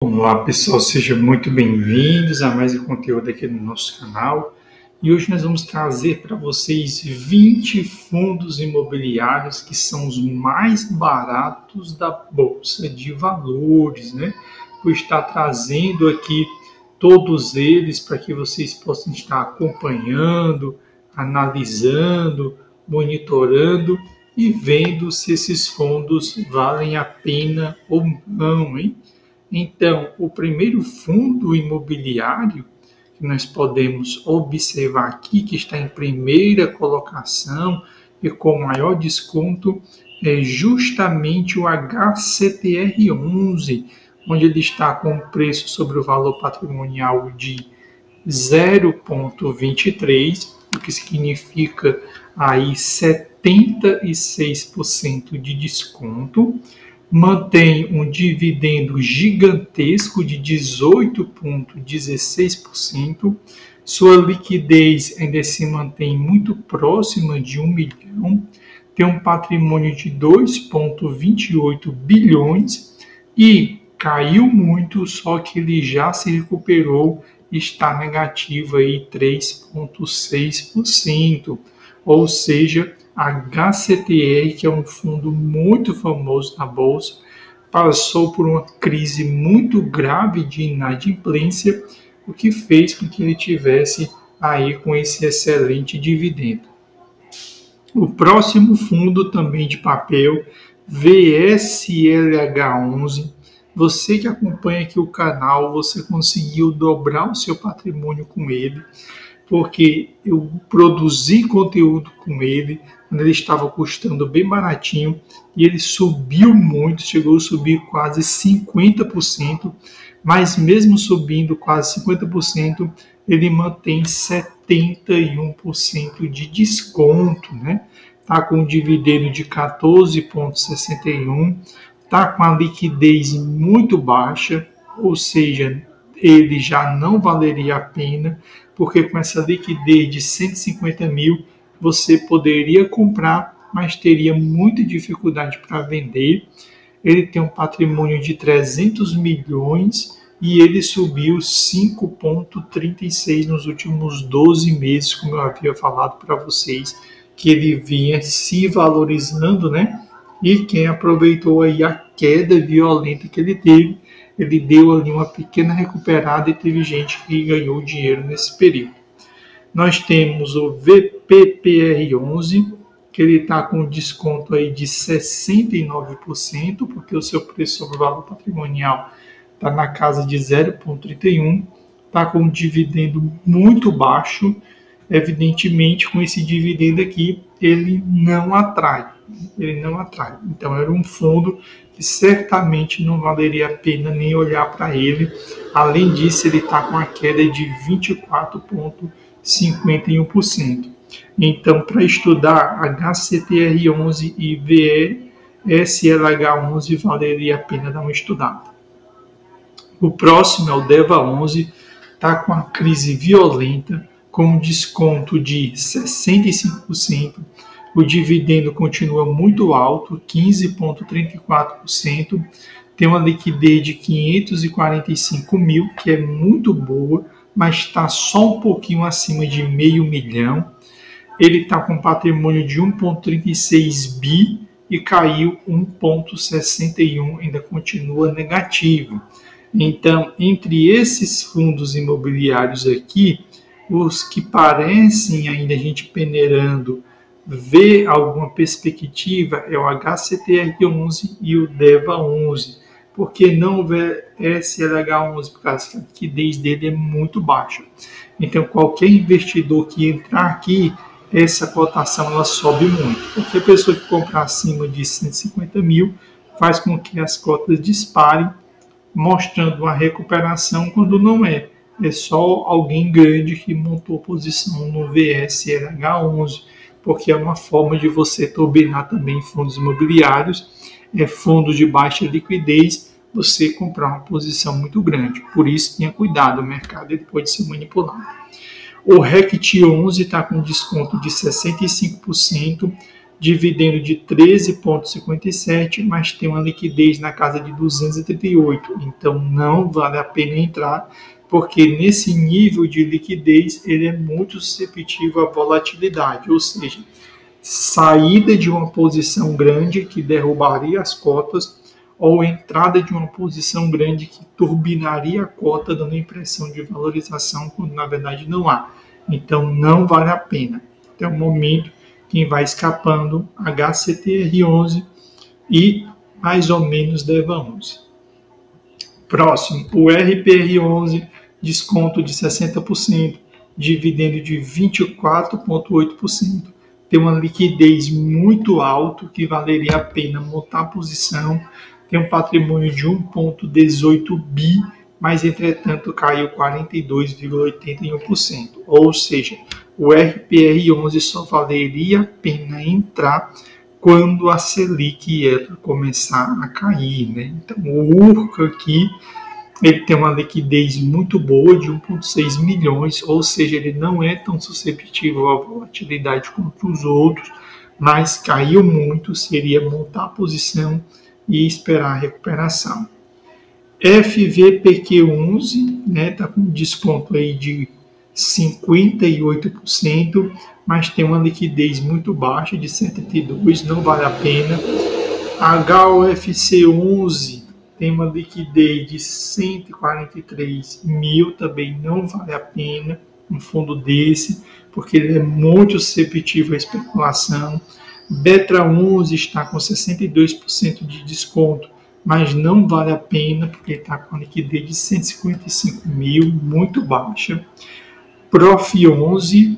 Olá pessoal, sejam muito bem-vindos a mais um conteúdo aqui no nosso canal. E hoje nós vamos trazer para vocês 20 fundos imobiliários que são os mais baratos da Bolsa de Valores, né? Vou estar trazendo aqui todos eles para que vocês possam estar acompanhando, analisando, monitorando e vendo se esses fundos valem a pena ou não, hein? Então, o primeiro fundo imobiliário que nós podemos observar aqui, que está em primeira colocação e com maior desconto, é justamente o HCTR11, onde ele está com preço sobre o valor patrimonial de 0,23, o que significa aí 76% de desconto. Mantém um dividendo gigantesco de 18,16%, sua liquidez ainda se mantém muito próxima de 1 milhão, tem um patrimônio de 2,28 bilhões e caiu muito, só que ele já se recuperou, está negativo aí 3,6%, ou seja, a HCTR, que é um fundo muito famoso na Bolsa, passou por uma crise muito grave de inadimplência, o que fez com que ele tivesse aí com esse excelente dividendo. O próximo fundo também de papel, VSLH11, você que acompanha aqui o canal, você conseguiu dobrar o seu patrimônio com ele, porque eu produzi conteúdo com ele, quando ele estava custando bem baratinho, e ele subiu muito, chegou a subir quase 50%, mas mesmo subindo quase 50%, ele mantém 71% de desconto, né? Está com um dividendo de 14,61, está com a liquidez muito baixa, ou seja, ele já não valeria a pena, porque com essa liquidez de 150 mil, você poderia comprar, mas teria muita dificuldade para vender. Ele tem um patrimônio de 300 milhões e ele subiu 5,36 nos últimos 12 meses, como eu havia falado para vocês, que ele vinha se valorizando, né? E quem aproveitou aí a queda violenta que ele teve, ele deu ali uma pequena recuperada e teve gente que ganhou dinheiro nesse período. Nós temos o VPPR11, que ele está com desconto aí de 69%, porque o seu preço sobre o valor patrimonial está na casa de 0,31, está com um dividendo muito baixo. Evidentemente, com esse dividendo aqui, ele não atrai. Então, era um fundo que certamente não valeria a pena nem olhar para ele. Além disso, ele está com a queda de 24,51%. Então, para estudar HCTR11 e VSLH11, valeria a pena dar uma estudada. O próximo é o DEVA11, está com a crise violenta, com um desconto de 65%. O dividendo continua muito alto, 15,34%. Tem uma liquidez de 545 mil, que é muito boa, mas está só um pouquinho acima de meio milhão. Ele está com patrimônio de 1,36 bi e caiu 1,61, ainda continua negativo. Então, entre esses fundos imobiliários aqui, os que parecem ainda a gente peneirando ver alguma perspectiva é o HCTR11 e o DEVA11. Por que não o SLH11? Porque a liquidez dele é muito baixa. Então, qualquer investidor que entrar aqui, essa cotação ela sobe muito. Qualquer pessoa que comprar acima de 150 mil faz com que as cotas disparem, mostrando uma recuperação quando não é. É só alguém grande que montou posição no VSLH11, porque é uma forma de você turbinar também fundos imobiliários, fundos de baixa liquidez, você comprar uma posição muito grande. Por isso, tenha cuidado, o mercado ele pode ser manipulado. O RECT11 está com desconto de 65%, dividendo de 13,57, mas tem uma liquidez na casa de 238. Então não vale a pena entrar, porque nesse nível de liquidez ele é muito suscetível à volatilidade, ou seja, saída de uma posição grande que derrubaria as cotas ou entrada de uma posição grande que turbinaria a cota, dando a impressão de valorização, quando na verdade não há. Então não vale a pena. Até o momento, quem vai escapando, HCTR11 e mais ou menos DEVA11. Próximo, o RPR11, desconto de 60%, dividendo de 24,8%. Tem uma liquidez muito alta, que valeria a pena montar a posição. Tem um patrimônio de 1,18 bi, mas entretanto caiu 42,81%. Ou seja, o RPR11 só valeria a pena entrar quando a Selic ela começar a cair, né? Então o URCA aqui ele tem uma liquidez muito boa de 1,6 milhões, ou seja, ele não é tão suscetível à volatilidade quanto os outros, mas caiu muito, seria montar a posição e esperar a recuperação. FVPQ11, né, tá com desconto aí de 58%, mas tem uma liquidez muito baixa de 72%, não vale a pena. HOFC11 tem uma liquidez de 143 mil, também não vale a pena um fundo desse, porque ele é muito suscetível à especulação. Betra11 está com 62% de desconto, mas não vale a pena, porque está com a liquidez de 155 mil, muito baixa. Prof11,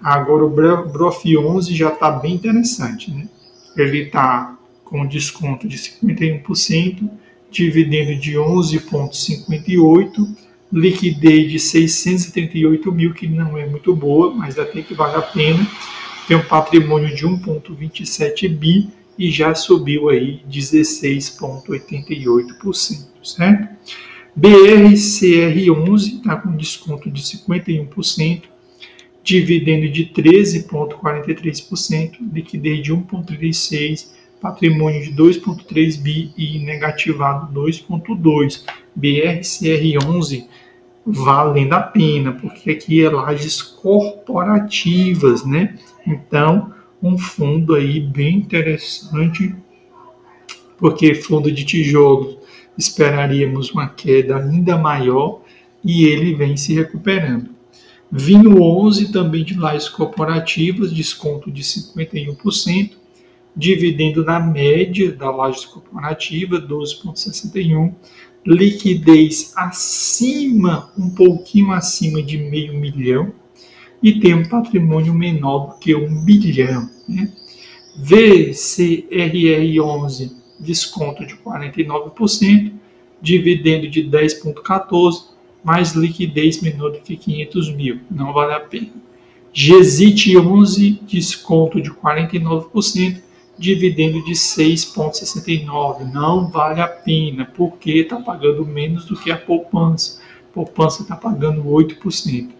agora o Prof11 já está bem interessante, né? Ele está com desconto de 51%, dividendo de 11,58, liquidez de 638 mil, que não é muito boa, mas até que vale a pena. Tem um patrimônio de 1,27 bi e já subiu aí 16,88%, certo? BRCR11 está com desconto de 51%, dividendo de 13,43%, liquidez de 1,36, patrimônio de 2,3 bi e negativado 2,2. BRCR11 valendo a pena, porque aqui é lajes corporativas, né? Então, um fundo aí bem interessante, porque fundo de tijolo esperaríamos uma queda ainda maior e ele vem se recuperando. Vinho 11 também de lajes corporativas, desconto de 51%, dividendo na média da laje corporativa, 12,61%, liquidez acima, um pouquinho acima de meio milhão, e tem um patrimônio menor do que 1 bilhão. Né? VCRR11, desconto de 49%, dividendo de 10,14%, mais liquidez menor do que 500 mil, não vale a pena. GZIT 11, desconto de 49%, dividendo de 6,69, não vale a pena, porque está pagando menos do que a poupança. A poupança está pagando 8%.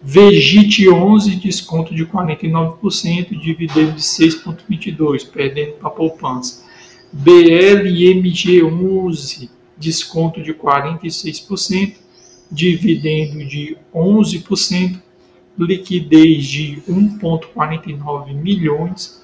VGIT 11, desconto de 49%, dividendo de 6,22, perdendo para a poupança. BLMG 11, desconto de 46%, dividendo de 11%, liquidez de 1,49 milhões,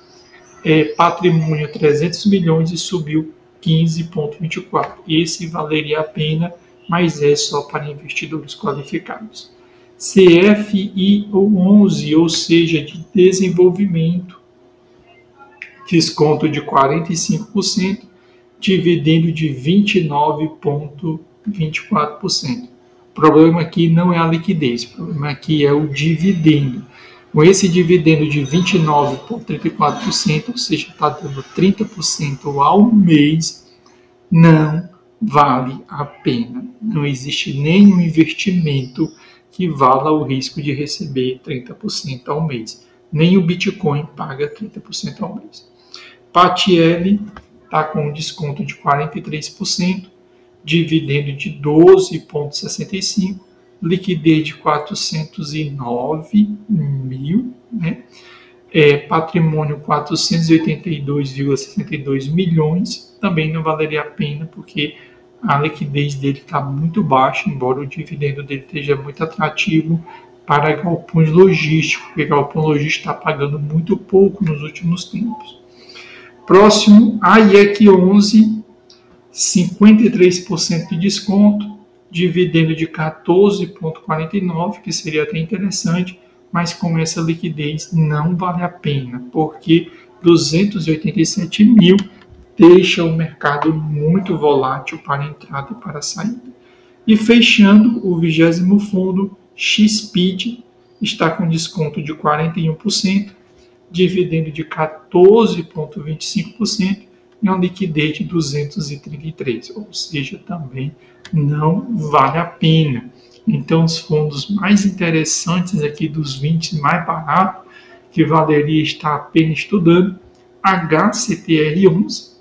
patrimônio 300 milhões e subiu 15,24. Esse valeria a pena, mas é só para investidores qualificados. CFI 11, ou seja, de desenvolvimento, desconto de 45%, dividendo de 29,24%. O problema aqui não é a liquidez, o problema aqui é o dividendo. Com esse dividendo de 29,34%, ou seja, está dando 30% ao mês, não vale a pena. Não existe nenhum investimento que vala o risco de receber 30% ao mês. Nem o Bitcoin paga 30% ao mês. PATL está com um desconto de 43%, dividendo de 12,65%, liquidez de 409 mil, né? patrimônio 482,62 milhões, também não valeria a pena, porque a liquidez dele está muito baixa, embora o dividendo dele esteja muito atrativo para galpões logísticos, porque galpão logístico está pagando muito pouco nos últimos tempos. Próximo, a IEC 11, 53% de desconto, dividendo de 14,49, que seria até interessante, mas com essa liquidez não vale a pena, porque 287 mil deixa o mercado muito volátil para entrada e para saída. E fechando, o 20º fundo, XSpeed, está com desconto de 41%, dividendo de 14,25% e uma liquidez de 233, ou seja, também não vale a pena. Então, os fundos mais interessantes aqui dos 20 mais baratos, que valeria estar apenas estudando, HCTR11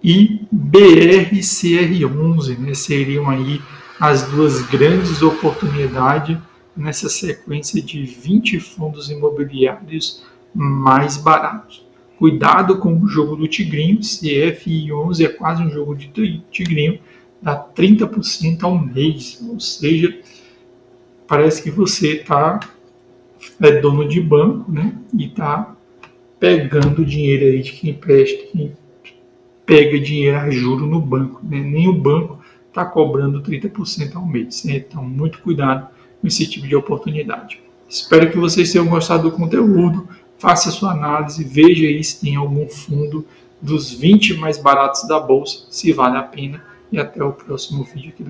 e BRCR11, né? Seriam aí as duas grandes oportunidades nessa sequência de 20 fundos imobiliários mais baratos. Cuidado com o jogo do tigrinho, CFI11 é quase um jogo de tigrinho, dá 30% ao mês, ou seja, parece que você é dono de banco, né, e está pegando dinheiro aí de quem empresta, quem pega dinheiro a juro no banco, né? Nem o banco está cobrando 30% ao mês, né? Então, muito cuidado com esse tipo de oportunidade. Espero que vocês tenham gostado do conteúdo, faça sua análise, veja aí se tem algum fundo dos 20 mais baratos da bolsa, se vale a pena, e até o próximo vídeo aqui do